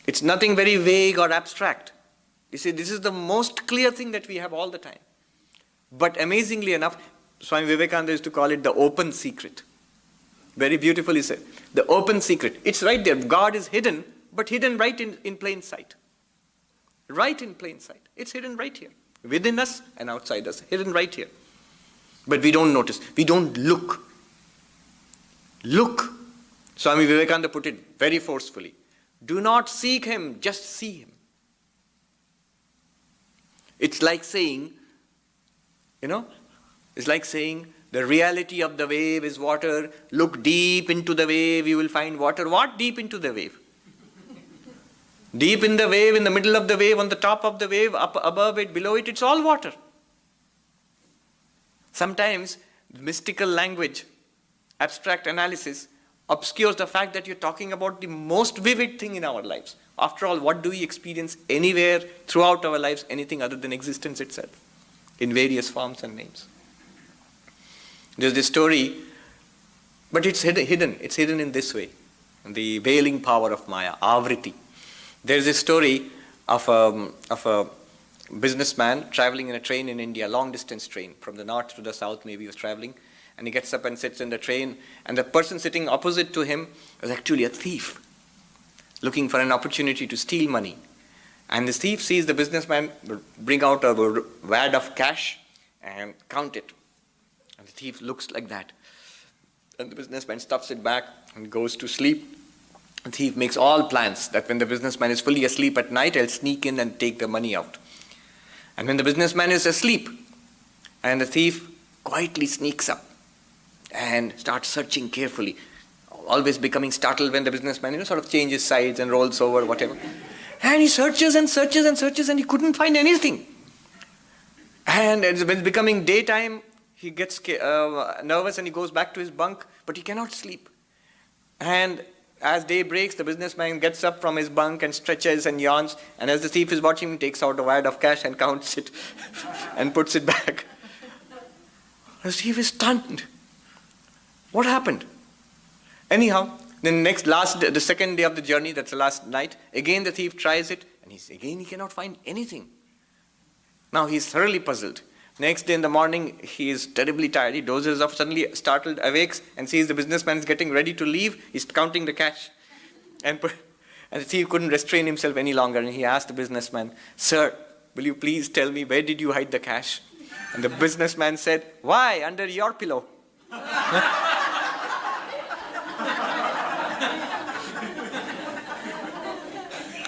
it's nothing very vague or abstract. You see, this is the most clear thing that we have all the time. But amazingly enough, Swami Vivekananda used to call it the open secret. Very beautifully said. The open secret. It's right there. God is hidden, but hidden right in plain sight. Right in plain sight. It's hidden right here. Within us and outside us. Hidden right here. But we don't notice. We don't look. Look. Swami Vivekananda put it very forcefully. Do not seek him, just see him. It's like saying, it's like saying, the reality of the wave is water. Look deep into the wave, you will find water. What deep into the wave? Deep in the wave, in the middle of the wave, on the top of the wave, up above it, below it, it's all water. Sometimes mystical language, abstract analysis, obscures the fact that you're talking about the most vivid thing in our lives. After all, what do we experience anywhere throughout our lives, anything other than existence itself, in various forms and names? There's this story, but it's hidden. It's hidden in this way. The veiling power of Maya, Avriti. There's this story of a businessman traveling in a train in India, long distance train, from the north to the south maybe he was traveling, and he gets up and sits in the train, and the person sitting opposite to him was actually a thief, looking for an opportunity to steal money. And the thief sees the businessman bring out a wad of cash and count it. And the thief looks like that. And the businessman stuffs it back and goes to sleep. The thief makes all plans that when the businessman is fully asleep at night, I'll sneak in and take the money out. And when the businessman is asleep, and the thief quietly sneaks up and starts searching carefully, always becoming startled when the businessman sort of changes sides and rolls over, whatever. And he searches and searches and searches, and he couldn't find anything. And when it's becoming daytime, he gets nervous and he goes back to his bunk, but he cannot sleep. And as day breaks, the businessman gets up from his bunk and stretches and yawns, and as the thief is watching him, takes out a wad of cash and counts it and puts it back. The thief is stunned. What happened? Anyhow, the second day of the journey, that's the last night, again the thief tries it, and he cannot find anything. Now he's thoroughly puzzled. Next day in the morning, he is terribly tired. He dozes off, suddenly startled, awakes, and sees the businessman is getting ready to leave. He's counting the cash. And the thief couldn't restrain himself any longer, and he asked the businessman, "Sir, will you please tell me, where did you hide the cash?" And the businessman said, "Why? Under your pillow."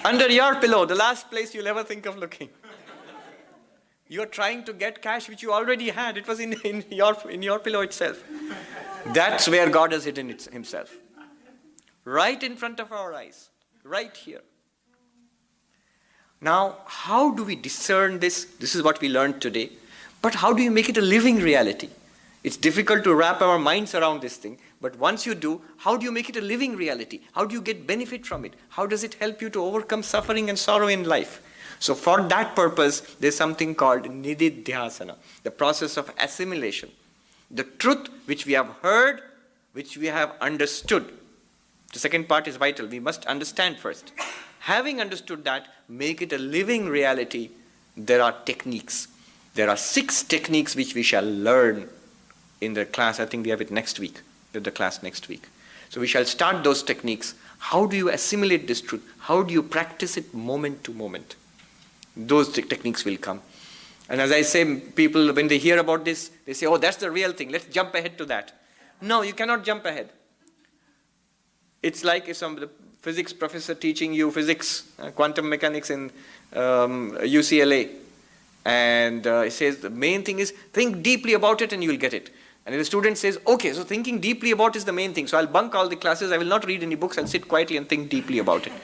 Under your pillow, the last place you'll ever think of looking. You're trying to get cash which you already had. It was in your pillow itself. That's where God has hidden himself. Right in front of our eyes. Right here. Now, how do we discern this? This is what we learned today. But how do you make it a living reality? It's difficult to wrap our minds around this thing. But once you do, how do you make it a living reality? How do you get benefit from it? How does it help you to overcome suffering and sorrow in life? So for that purpose, there's something called nididhyasana, the process of assimilation. The truth which we have heard, which we have understood. The second part is vital. We must understand first. Having understood that, make it a living reality. There are techniques. There are 6 techniques which we shall learn in the class. I think we have it next week, the class next week. So we shall start those techniques. How do you assimilate this truth? How do you practice it moment to moment? Those techniques will come. And as I say, people, when they hear about this, they say, "Oh, that's the real thing. Let's jump ahead to that." No, you cannot jump ahead. It's like if the physics professor teaching you physics, quantum mechanics in UCLA, and he says the main thing is think deeply about it and you will get it. And if the student says, "Okay, so thinking deeply about is the main thing, so I'll bunk all the classes, I will not read any books, I'll sit quietly and think deeply about it."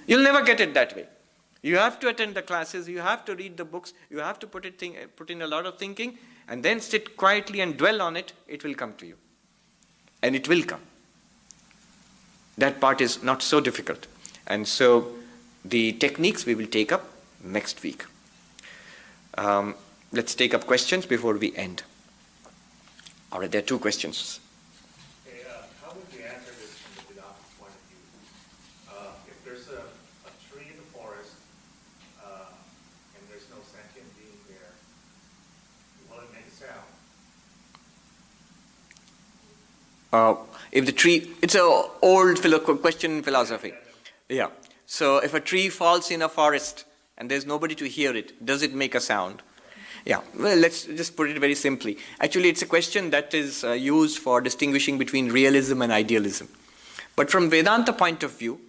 You'll never get it that way. You have to attend the classes, you have to read the books, you have to put in a lot of thinking, and then sit quietly and dwell on it, it will come to you. And it will come. That part is not so difficult. And so the techniques we will take up next week. Let's take up questions before we end. All right, there are 2 questions. How would you answer this from the Vedanta point of view? If there's a tree in the forest and there's no sentient being there, will it make a sound? If the tree, it's an old question in philosophy. Yeah. So if a tree falls in a forest and there's nobody to hear it, does it make a sound? Yeah, well, let's just put it very simply. Actually, it's a question that is used for distinguishing between realism and idealism. But from Vedanta point of view,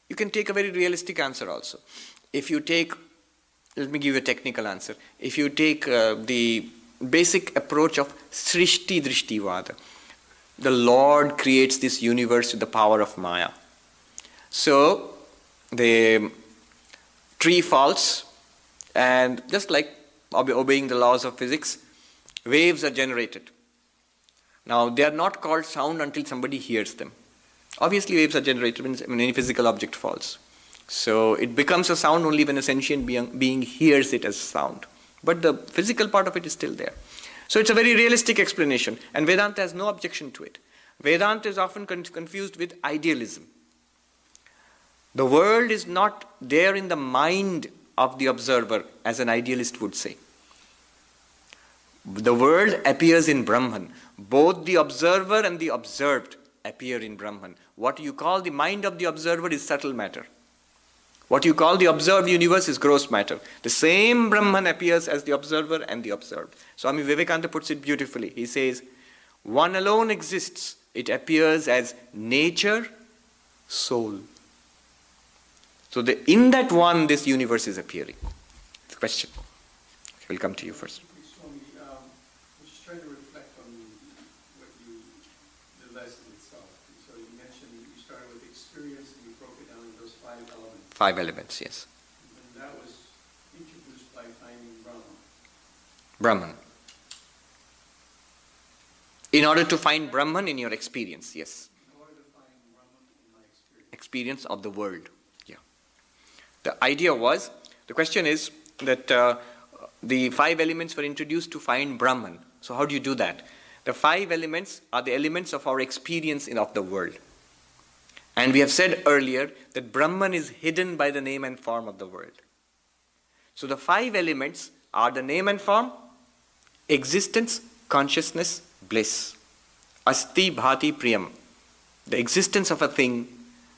you can take a very realistic answer also. If you take, let me give you a technical answer. If you take the basic approach of Srishti-Drishti-Vada, the Lord creates this universe with the power of Maya. So, the tree falls, and just like obeying the laws of physics, waves are generated. Now, they are not called sound until somebody hears them. Obviously, waves are generated when any physical object falls. So, it becomes a sound only when a sentient being hears it as sound. But the physical part of it is still there. So, it's a very realistic explanation, and Vedanta has no objection to it. Vedanta is often confused with idealism. The world is not there in the mind of the observer, as an idealist would say. The world appears in Brahman. Both the observer and the observed appear in Brahman. What you call the mind of the observer is subtle matter. What you call the observed universe is gross matter. The same Brahman appears as the observer and the observed. Swami Vivekananda puts it beautifully. He says, one alone exists. It appears as nature, soul. So in that one, this universe is appearing. The question. We'll come to you first. Swami, I'm just trying to reflect on the lesson itself. So you mentioned you started with experience and you broke it down into those 5 elements. 5 elements, yes. And that was introduced by finding Brahma. Brahman. In order to find Brahman in your experience, yes. In order to find Brahman in my experience. Experience of the world. Yeah. The idea was, the question is that the 5 elements were introduced to find Brahman. So how do you do that? The 5 elements are the elements of our experience of the world. And we have said earlier that Brahman is hidden by the name and form of the world. So the 5 elements are the name and form, existence, consciousness, bliss. Asti bhati priyam. The existence of a thing,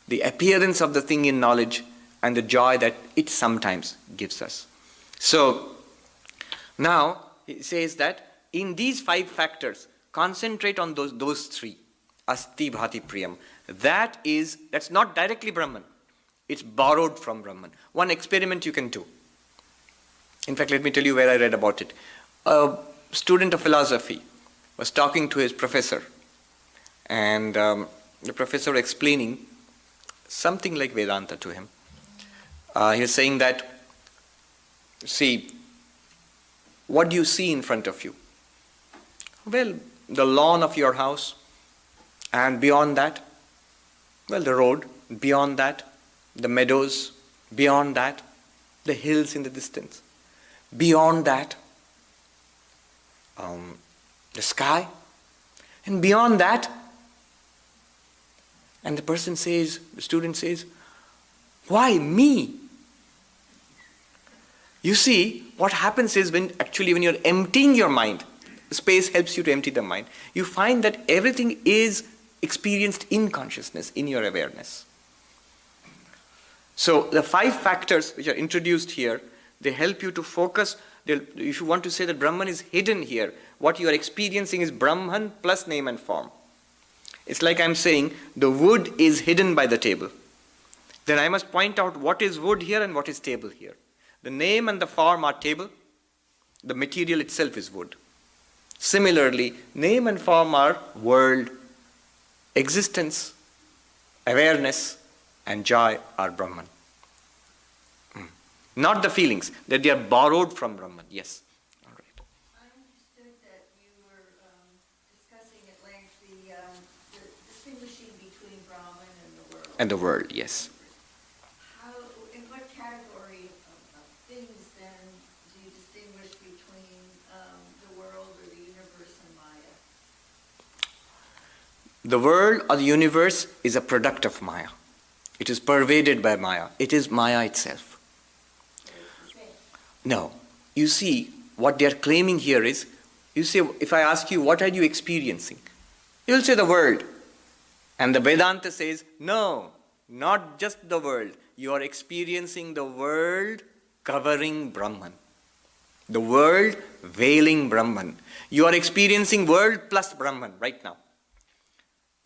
the appearance of the thing in knowledge, and the joy that it sometimes gives us. So now it says that in these 5 factors, concentrate on those 3. Asti bhati priyam. That's not directly Brahman. It's borrowed from Brahman. One experiment you can do. In fact, let me tell you where I read about it. A student of philosophy was talking to his professor, and the professor was explaining something like Vedanta to him. He was saying that, see, what do you see in front of you? Well, the lawn of your house, and beyond that, well, the road, beyond that, the meadows, beyond that, the hills in the distance, beyond that, the sky, and beyond that. And the student says, why me? You see, what happens is when you're emptying your mind, space helps you to empty the mind, you find that everything is experienced in consciousness, in your awareness. So the 5 factors which are introduced here, they help you to focus. If you want to say that Brahman is hidden here, what you are experiencing is Brahman plus name and form. It's like I'm saying the wood is hidden by the table. Then I must point out what is wood here and what is table here. The name and the form are table. The material itself is wood. Similarly, name and form are world, existence, awareness, and joy are Brahman. Not the feelings, that they are borrowed from Brahman. Yes. All right. I understood that you were discussing at length the distinguishing between Brahman and the world. And the world, yes. In what category of things then do you distinguish between the world or the universe and Maya? The world or the universe is a product of Maya. It is pervaded by Maya. It is Maya itself. No. You see, what they are claiming here is, you say, if I ask you, what are you experiencing? You will say the world. And the Vedanta says, no, not just the world. You are experiencing the world covering Brahman. The world veiling Brahman. You are experiencing world plus Brahman right now.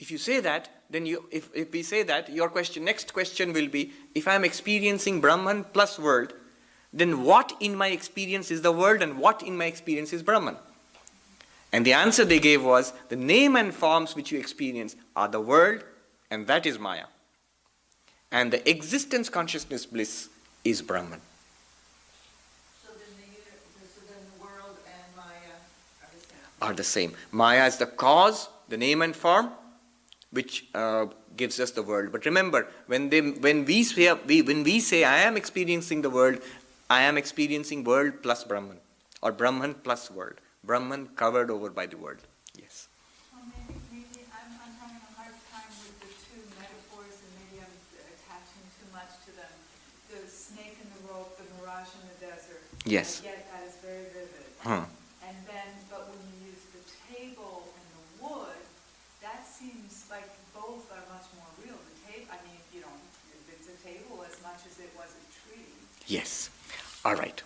If you say that, then if we say that, your next question will be, if I am experiencing Brahman plus world, then what in my experience is the world and what in my experience is Brahman? And the answer they gave was, the name and forms which you experience are the world, and that is Maya. And the existence consciousness bliss is Brahman. So then the world and Maya Are the same. Maya is the cause, the name and form, which gives us the world. But remember, when we say I am experiencing the world, I am experiencing world plus Brahman, or Brahman plus world. Brahman covered over by the world. Yes. Well, maybe I'm having a hard time with the 2 metaphors, and maybe I'm attaching too much to them. The snake and the rope, the mirage in the desert. Yes. Yet that is very vivid. And then, but when you use the table and the wood, that seems like both are much more real. The table, I mean, it's a table as much as it was a tree. Yes. All right.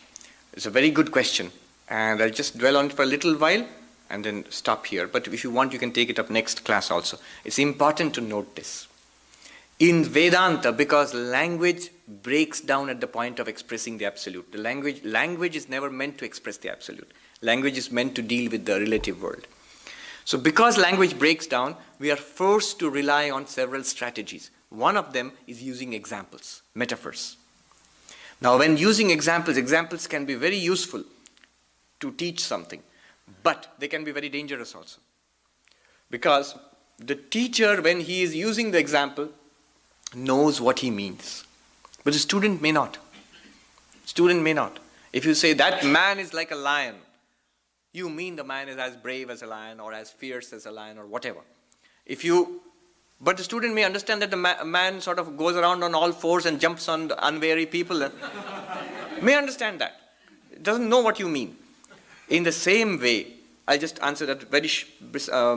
It's a very good question. And I'll just dwell on it for a little while and then stop here. But if you want, you can take it up next class also. It's important to note this. In Vedanta, because language breaks down at the point of expressing the absolute. The language is never meant to express the absolute. Language is meant to deal with the relative world. So because language breaks down, we are forced to rely on several strategies. One of them is using examples, metaphors. Now when using examples can be very useful to teach something. But they can be very dangerous also. Because the teacher, when he is using the example, knows what he means. But the student may not. Student may not. If you say that man is like a lion, you mean the man is as brave as a lion or as fierce as a lion or whatever. But the student may understand that the man sort of goes around on all fours and jumps on the unwary people. May understand that. Doesn't know what you mean. In the same way, I'll just answer that very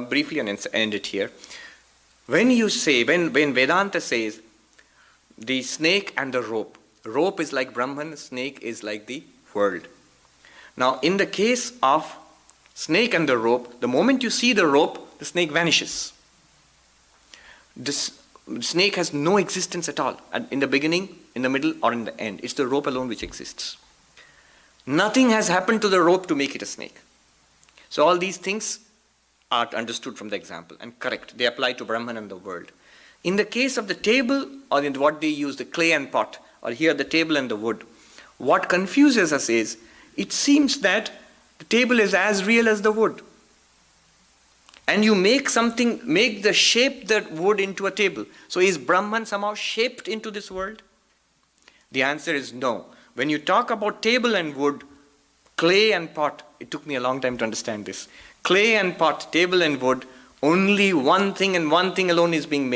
briefly and end it here. When Vedanta says the snake and the rope is like Brahman, snake is like the world. Now, in the case of snake and the rope, the moment you see the rope, the snake vanishes. This snake has no existence at all, in the beginning, in the middle, or in the end. It's the rope alone which exists. Nothing has happened to the rope to make it a snake. So all these things are understood from the example and correct. They apply to Brahman and the world. In the case of the table, or in what they use, the clay and pot, or here the table and the wood, what confuses us is, it seems that the table is as real as the wood. And you make the shape the wood into a table. So is Brahman somehow shaped into this world? The answer is no. When you talk about table and wood, clay and pot, it took me a long time to understand this. Clay and pot, table and wood, only one thing and one thing alone is being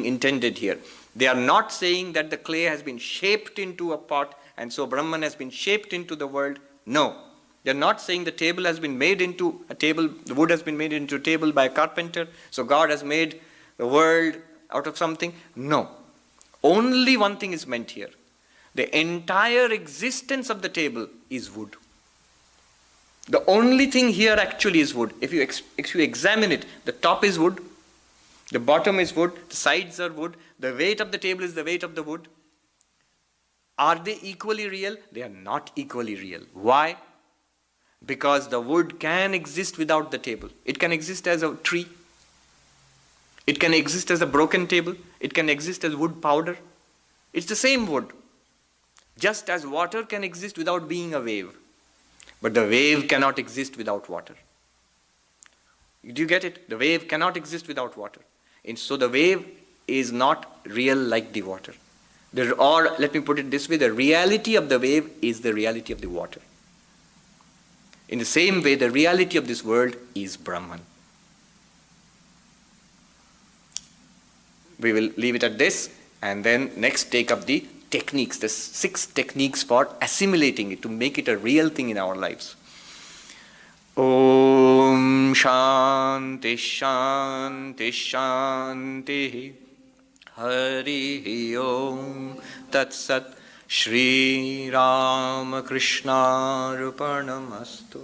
intended here. They are not saying that the clay has been shaped into a pot and so Brahman has been shaped into the world. No. They are not saying the table has been made into a table, the wood has been made into a table by a carpenter, so God has made the world out of something. No. Only one thing is meant here. The entire existence of the table is wood. The only thing here actually is wood. If you examine it, the top is wood, the bottom is wood, the sides are wood, the weight of the table is the weight of the wood. Are they equally real? They are not equally real. Why? Because the wood can exist without the table. It can exist as a tree. It can exist as a broken table. It can exist as wood powder. It's the same wood. Just as water can exist without being a wave. But the wave cannot exist without water. Do you get it? The wave cannot exist without water. And so the wave is not real like the water. Or let me put it this way, the reality of the wave is the reality of the water. In the same way, the reality of this world is Brahman. We will leave it at this and then next take up the techniques, the 6 techniques for assimilating it, to make it a real thing in our lives. Om Shanti Shanti Shanti Hari Om Tat Sat Shri Ramakrishna Arpanamastu.